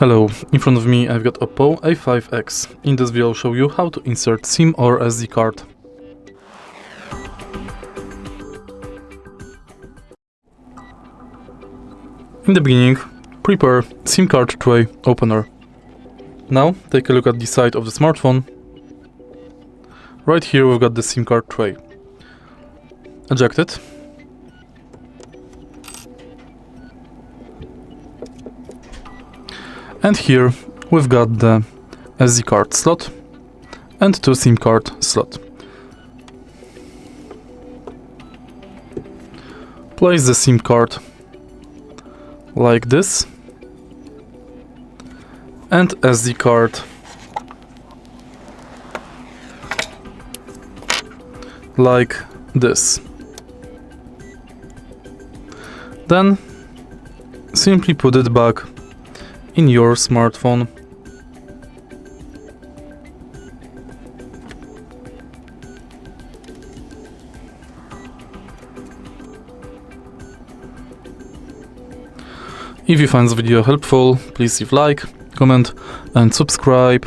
Hello, in front of me I've got OPPO A5x. In this video I'll show you how to insert SIM or SD card. In the beginning, prepare SIM card tray opener. Now take a look at the side of the smartphone. Right here we've got the SIM card tray. Eject it. And here we've got the SD card slot and two SIM card slot. Place the SIM card like this and SD card like this. Then simply put it back in your smartphone. If you find this video helpful, please leave like, comment and subscribe.